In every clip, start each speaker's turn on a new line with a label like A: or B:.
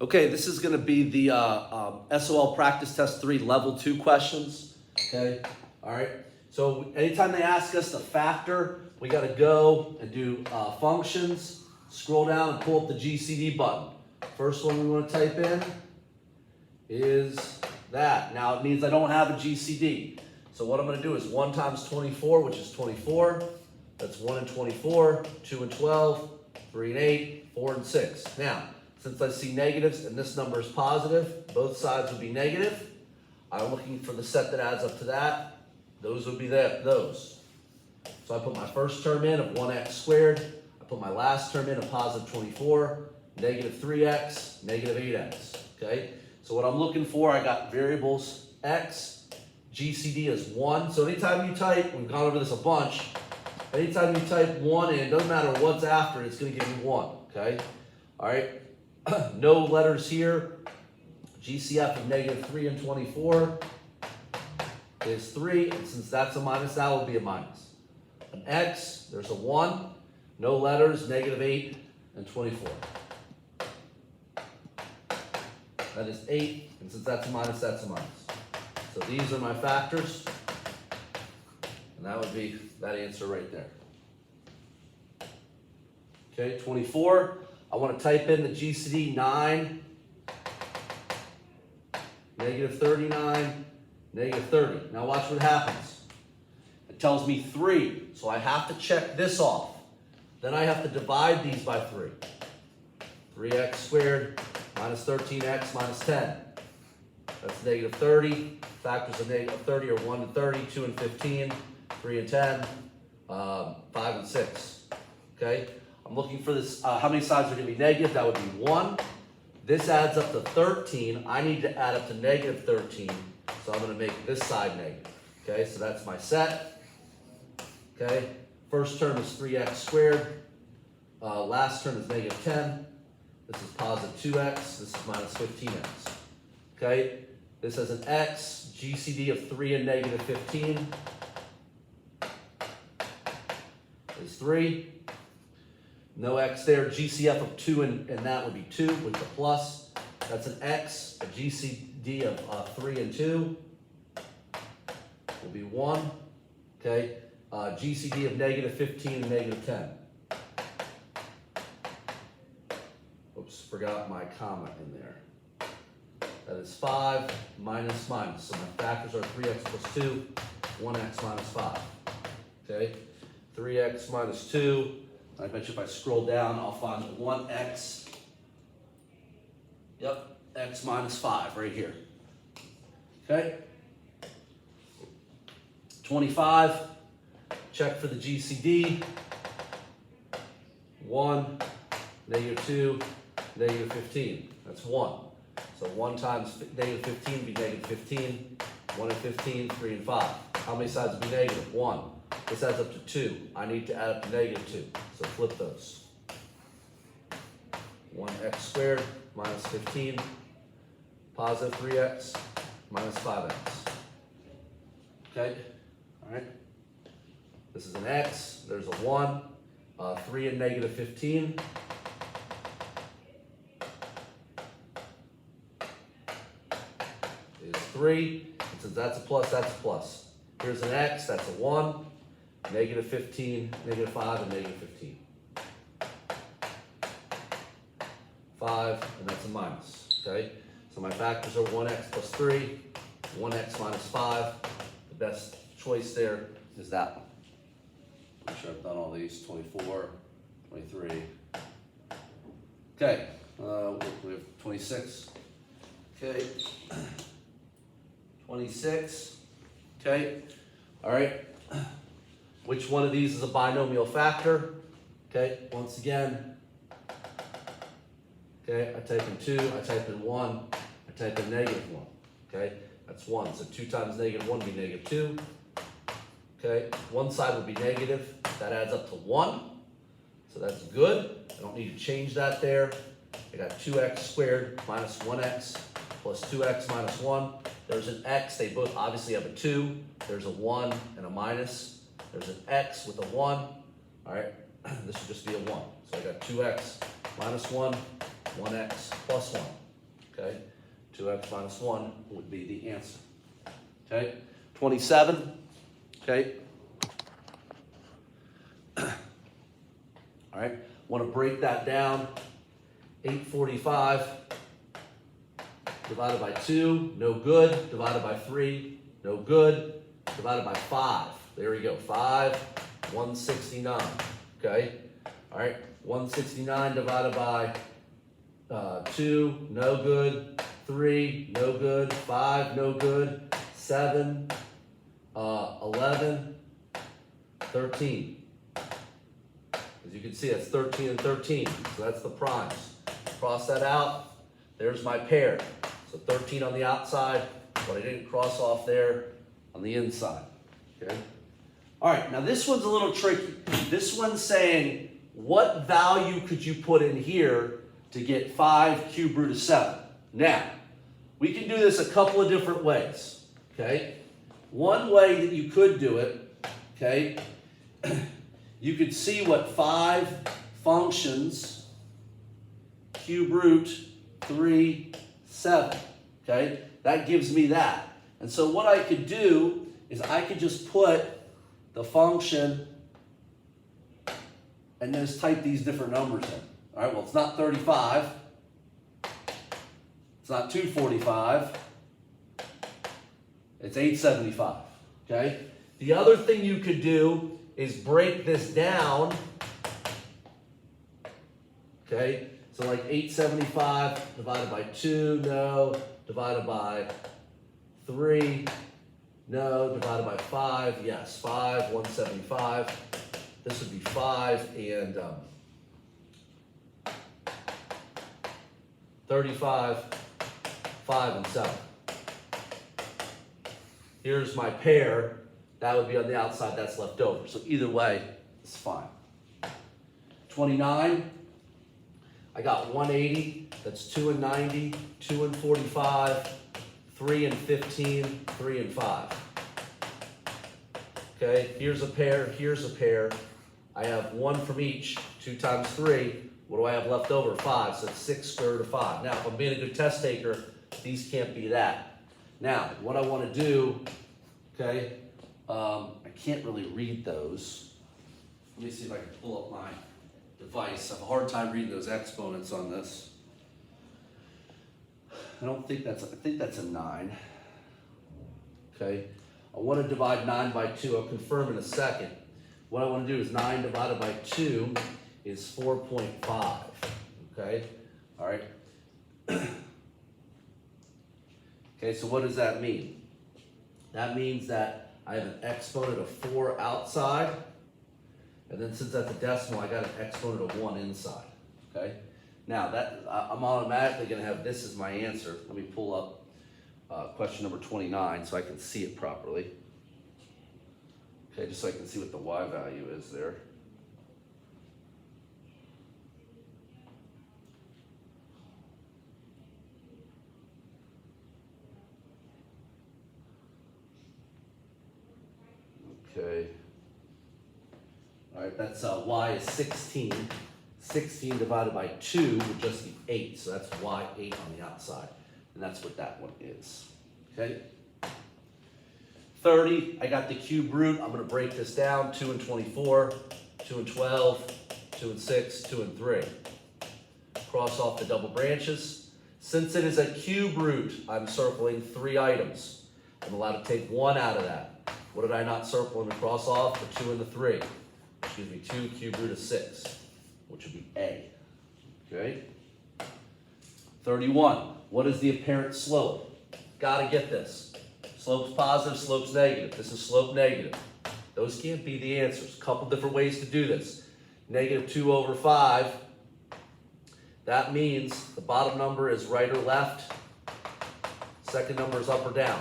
A: Okay, this is going to be the SOL Practice Test 3 Level 2 questions. Okay, all right. So anytime they ask us to factor, we got to go and do functions, scroll down and pull up the GCD button. First one we want to type in is that. Now it means I don't have a GCD. So what I'm going to do is 1 times 24, which is 24. That's 1 and 24, 2 and 12, 3 and 8, 4 and 6. Now, since I see negatives and this number is positive, both sides would be negative. I'm looking for the set that adds up to that. Those would be those. So I put my first term in of 1x squared. I put my last term in of positive 24, negative 3x, negative 8x. Okay? So what I'm looking for, I got variables x, GCD is 1. So anytime you type, we've gone over this a bunch, anytime you type 1 in, it doesn't matter what's after it, it's going to give you 1. Okay? All right? No letters here. GCF of negative 3 and 24 is 3, and since that's a minus, that will be a minus. An x, there's a 1. No letters, negative 8 and 24. That is 8, and since that's a minus, that's a minus. So these are my factors, and that would be that answer right there. Okay, 24. I want to type in the GCD 9, negative 39, negative 30. Now watch what happens. It tells me 3, so I have to check this off. Then I have to divide these by 3. 3x squared minus 13x minus 10. That's negative 30. Factors of negative 30 are 1 and 30, 2 and 15, 3 and 10, 5 and 6. Okay? I'm looking for this, how many sides are going to be negative? That would be 1. This adds up to 13. I need to add up to negative 13. So I'm going to make this side negative. Okay, so that's my set. Okay, first term is 3x squared. Last term is negative 10. This is positive 2x. This is minus 15x. Okay, this has an x, GCD of 3 and negative 15 is 3. No x there. GCF of 2 and that would be 2 with the plus. That's an x. A GCD of 3 and 2 will be 1. Okay. GCD of negative 15 and negative 10. Oops, forgot my comma in there. That is 5 minus minus. So my factors are 3x plus 2, 1x minus 5. Okay. 3x minus 2. I bet you if I scroll down, I'll find 1x. Yep, x minus 5 right here. Okay. 25. Check for the GCD. 1, negative 2, negative 15. That's 1. So 1 times negative 15 would be negative 15. 1 and 15, 3 and 5. How many sides would be negative? 1. This adds up to 2. I need to add up to negative 2. So flip those. 1x squared minus 15, positive 3x minus 5x. Okay? All right? This is an x. There's a 1. 3 and negative 15. Is 3. And since that's a plus, that's a plus. Here's an x. That's a 1. Negative 15, negative 5, and negative 15. 5, and that's a minus, okay? So my factors are 1x plus 3, 1x minus 5. The best choice there is that one. Make sure I've done all these, 24, 23. Okay, we have 26. Okay, 26, okay, all right. Which one of these is a binomial factor? Okay, once again, okay, I type in 2, I type in 1, I type in negative 1. Okay, that's 1. So 2 times negative 1 would be negative 2. Okay, one side would be negative. That adds up to 1. So that's good. I don't need to change that there. I got 2x squared minus 1x plus 2x minus 1. There's an x. They both obviously have a 2. There's a 1 and a minus. There's an x with a 1. All right, this should just be a 1. So I got 2x minus 1, 1x plus 1. 2x minus 1 would be the answer. Okay, 27, okay. All right, want to break that down. 845 divided by 2, no good. Divided by 3, no good. Divided by 5, there we go, 5, 169, okay. All right, 169 divided by 2, no good. 3, no good. 5, no good. 7, 11, 13. As you can see, that's 13 and 13, so that's the primes. Cross that out, there's my pair. So 13 on the outside, but I didn't cross off there on the inside, okay? All right, now this one's a little tricky. This one's saying, what value could you put in here to get 5 cubed root of 7? Now, we can do this a couple of different ways, okay? One way that you could do it, okay, you could see what 5 functions cube root 3, 7, okay? That gives me that. And so what I could do is I could just put the function and then just type these different numbers in. All right, well, it's not 35. It's not 245. It's 875, okay? The other thing you could do is break this down, okay? So like 875 divided by 2, no. Divided by 3, no. Divided by 5, yes. 5, 175. This would be 5 and 35, 5 and 7. Here's my pair. That would be on the outside, that's left over. So either way, it's fine. 29, I got 180, that's 2 and 90, 2 and 45, 3 and 15, 3 and 5. Okay, here's a pair, here's a pair. I have 1 from each, 2 times 3. What do I have left over? 5, so it's 6 square root of 5. Now, if I'm being a good test taker, these can't be that. Now, what I want to do, okay, I can't really read those. Let me see if I can pull up my device. I have a hard time reading those exponents on this. I think that's a 9. Okay, I want to divide 9 by 2. I'll confirm in a second. What I want to do is 9 divided by 2 is 4.5. Okay, all right. Okay, so what does that mean? That means that I have an exponent of 4 outside, and then since that's a decimal, I got an exponent of 1 inside, okay? Now, I'm automatically gonna have this as my answer. Let me pull up question number 29 so I can see it properly. Okay, just so I can see what the y value is there. Okay. All right, that's y is 16. 16 divided by 2 would just be 8, so that's y 8 on the outside. And that's what that one is. Okay? 30, I got the cube root. I'm going to break this down. 2 and 24, 2 and 12, 2 and 6, 2 and 3. Cross off the double branches. Since it is a cube root, I'm circling 3 items. I'm allowed to take 1 out of that. What did I not circle and cross off? The 2 and the 3. Which gives me 2 cube root of 6, which would be A. Okay? 31. What is the apparent slope? Gotta get this. Slope's positive, slope's negative. This is slope negative. Those can't be the answers. A couple different ways to do this. Negative 2 over 5. That means the bottom number is right or left. Second number is up or down.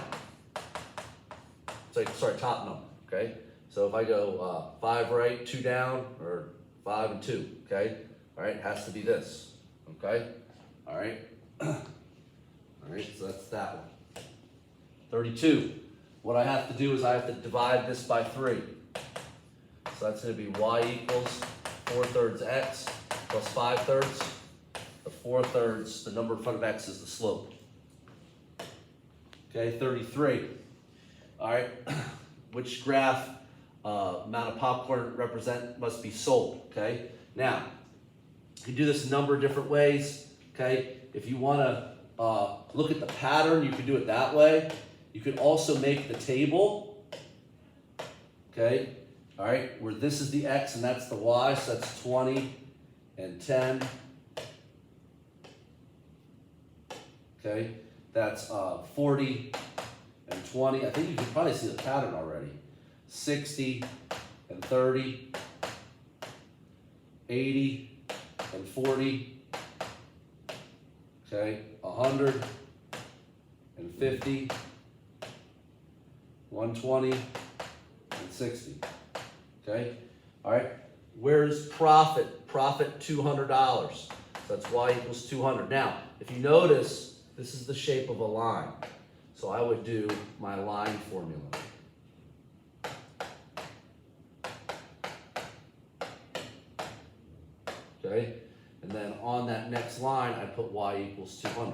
A: Sorry, top number, okay? So if I go 5 right, 2 down, or 5 and 2, okay? All right, it has to be this, okay? All right. All right, so that's that one. 32. What I have to do is I have to divide this by 3. So that's going to be y equals 4/3 x plus 5/3. The 4/3, the number in front of x is the slope. Okay, 33. All right, which graph amount of popcorn must be sold, okay? Now, you can do this a number of different ways, okay? If you want to look at the pattern, you can do it that way. You can also make the table, okay? All right, where this is the X and that's the Y, so that's 20 and 10. Okay, that's 40 and 20. I think you can probably see the pattern already. 60 and 30, 80 and 40, okay, 100 and 50, 120 and 60, okay? All right, where's profit? Profit $200. So that's Y equals 200. Now, if you notice, this is the shape of a line. So I would do my line formula. Okay, and then on that next line, I put Y equals 200.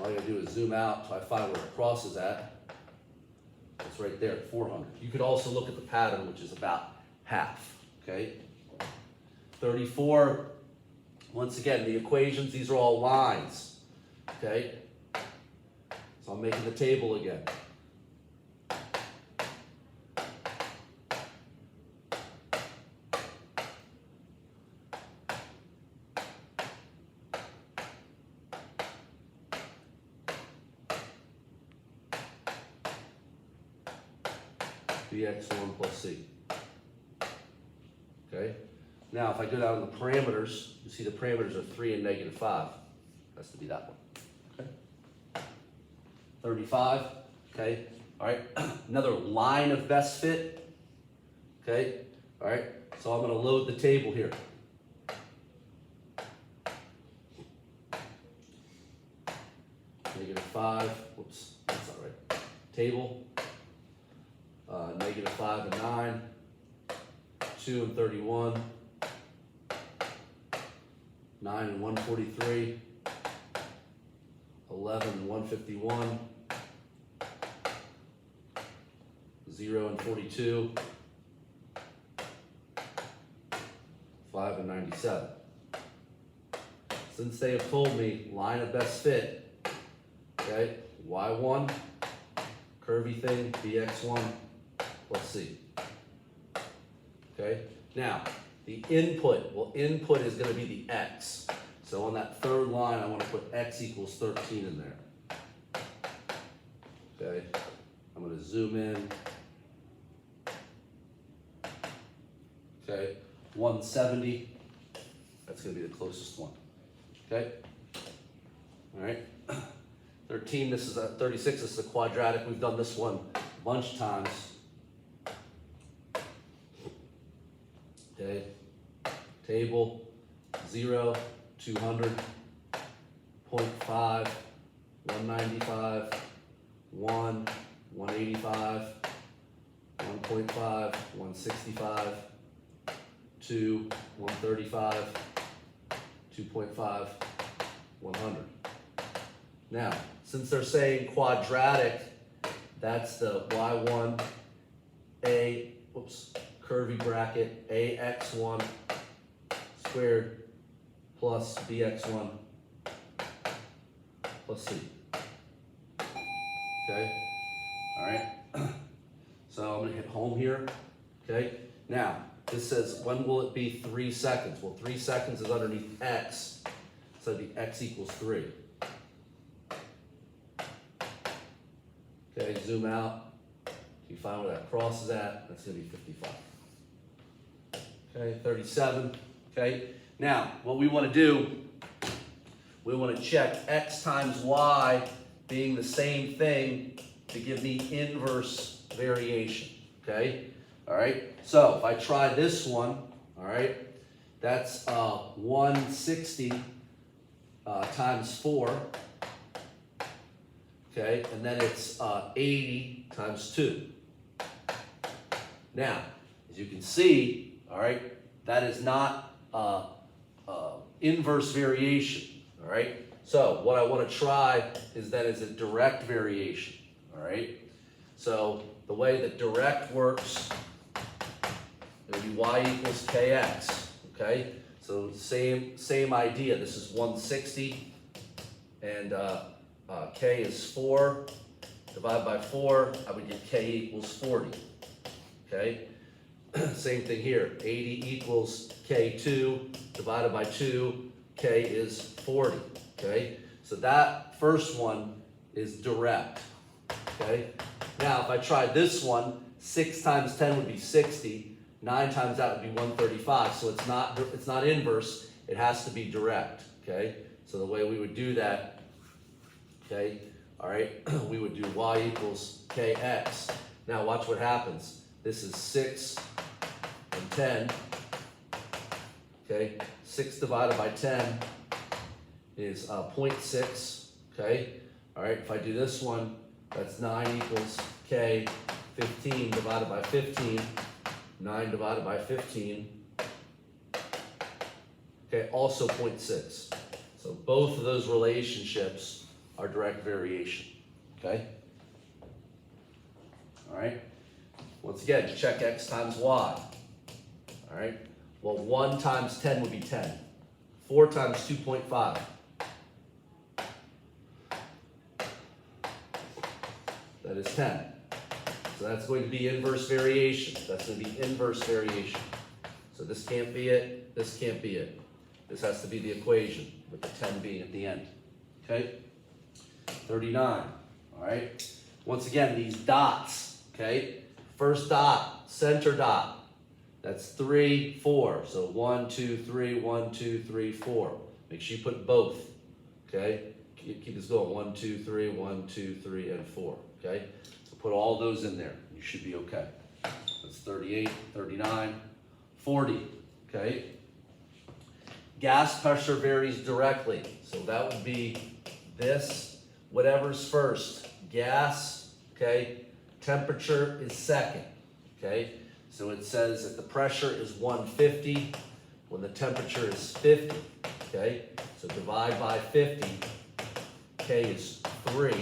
A: All you gotta do is zoom out till I find where it crosses at. It's right there at 400. You could also look at the pattern, which is about half, okay? 34, once again, the equations, these are all lines, okay? So I'm making the table again. Bx1 plus c. Okay? Now, if I go down to the parameters, you see the parameters are 3 and -5. Has to be that one. Okay? 35. Okay? All right? Another line of best fit. Okay? All right? So I'm going to load the table here. -5. Whoops, that's not right. Table. -5 and 9, 2 and 31, 9 and 143, 11 and 151, 0 and 42, 5 and 97. Since they have told me line of best fit, okay, Y1, curvy thing, BX1, plus C. Okay, now the input, well, input is going to be the X. So on that third line, I want to put X equals 13 in there. Okay, I'm going to zoom in. Okay, 170, that's going to be the closest one. Okay, all right. 13, this is a 36, this is a quadratic. We've done this one a bunch of times. Okay, table 0, 200, 0.5, 195, 1, 185, 1.5, 165, 2, 135, 2.5, 100. Now, since they're saying quadratic, that's the Y1, curvy bracket, AX1 squared plus BX1 plus C. Okay, all right. So I'm gonna hit home here, okay? Now, this says, when will it be 3 seconds? Well, 3 seconds is underneath X, so it'd be X equals 3. Okay, zoom out. You find where that crosses at, that's gonna be 55. Okay, 37, okay? Now, what we wanna do, we wanna check X times Y being the same thing to give me inverse variation, okay? All right, so if I try this one, all right, that's 160 times 4, okay, and then it's 80 times 2. Now, as you can see, all right, that is not inverse variation, all right? So what I want to try is a direct variation, all right? So the way that direct works, it would be y equals kx, okay? So same idea. This is 160, and k is 4. Divide by 4, I would get k equals 40, okay? Same thing here. 80 equals k2, divided by 2, k is 40, okay? So that first one is direct, okay? Now, if I try this one, 6 times 10 would be 60. 9 times that would be 135. So it's not inverse. It has to be direct, okay? So the way we would do that, okay, all right, we would do y equals kx. Now watch what happens. This is 6 and 10, okay? 6 divided by 10 is 0.6, okay? All right, if I do this one, that's 9 equals k, 15 divided by 15, 9 divided by 15, okay, also 0.6. So both of those relationships are direct variation, okay? All right, once again, check x times y, all right? Well, 1 times 10 would be 10. 4 times 2.5. That is 10. So that's going to be inverse variation. That's going to be inverse variation. So this can't be it. This can't be it. This has to be the equation with the 10 being at the end. Okay? 39. All right? Once again, these dots. Okay? First dot, center dot. That's 3, 4. So 1, 2, 3, 1, 2, 3, 4. Make sure you put both. Okay? Keep this going. 1, 2, 3, 1, 2, 3, and 4. Okay? So put all those in there. You should be okay. That's 38, 39, 40. Okay? Gas pressure varies directly. So that would be this, whatever's first. Gas, okay? Temperature is second. Okay? So it says that the pressure is 150 when the temperature is 50. Okay? So divide by 50. K is 3.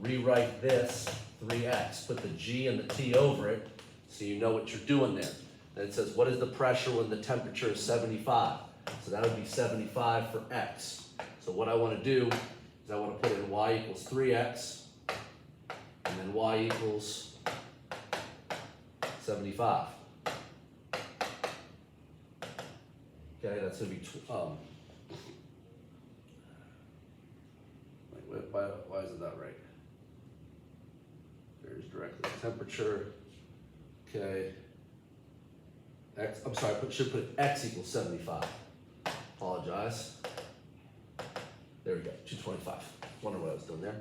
A: Rewrite this, 3x. Put the G and the T over it so you know what you're doing there. Then it says, what is the pressure when the temperature is 75? So that would be 75 for x. So what I want to do is I want to put in y equals 3x, and then y equals 75. Okay, that's going to be, why isn't that right? There's directly temperature, okay. X, I'm sorry, should put x equals 75. Apologize. There we go, 225. Wonder what I was doing there.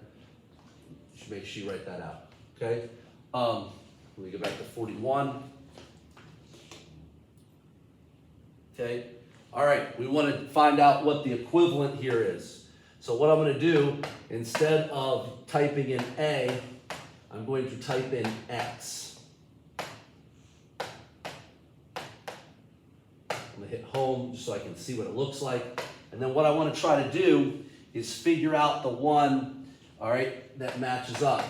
A: Should make sure you write that out, okay? Let me go back to 41. Okay, all right, we want to find out what the equivalent here is. So what I'm going to do, instead of typing in A, I'm going to type in X. I'm going to hit home just so I can see what it looks like. And then what I want to try to do is figure out the one, all right, that matches up.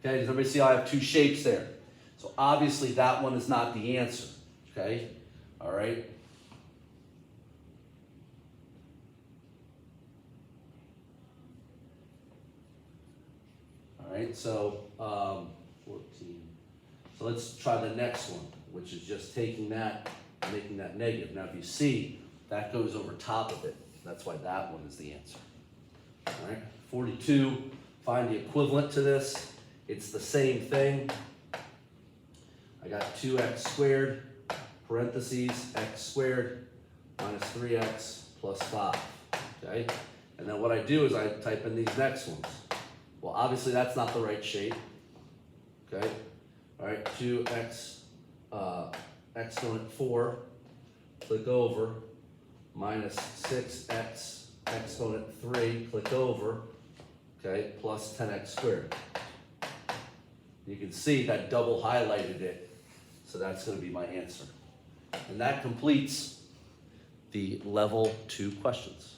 A: Okay, does everybody see how I have two shapes there? So obviously that one is not the answer, okay? All right. All right, so 14. So let's try the next one, which is just taking that and making that negative. Now if you see, that goes over top of it. That's why that one is the answer. All right, 42, find the equivalent to this. It's the same thing. I got 2x squared, parentheses, x squared, minus 3x plus 5, okay? And then what I do is I type in these next ones. Well, obviously that's not the right shape, okay? All right, 2x, exponent 4, click over, minus 6x, exponent 3, click over, okay, plus 10x squared. You can see that double highlighted it, so that's going to be my answer. And that completes the level 2 questions.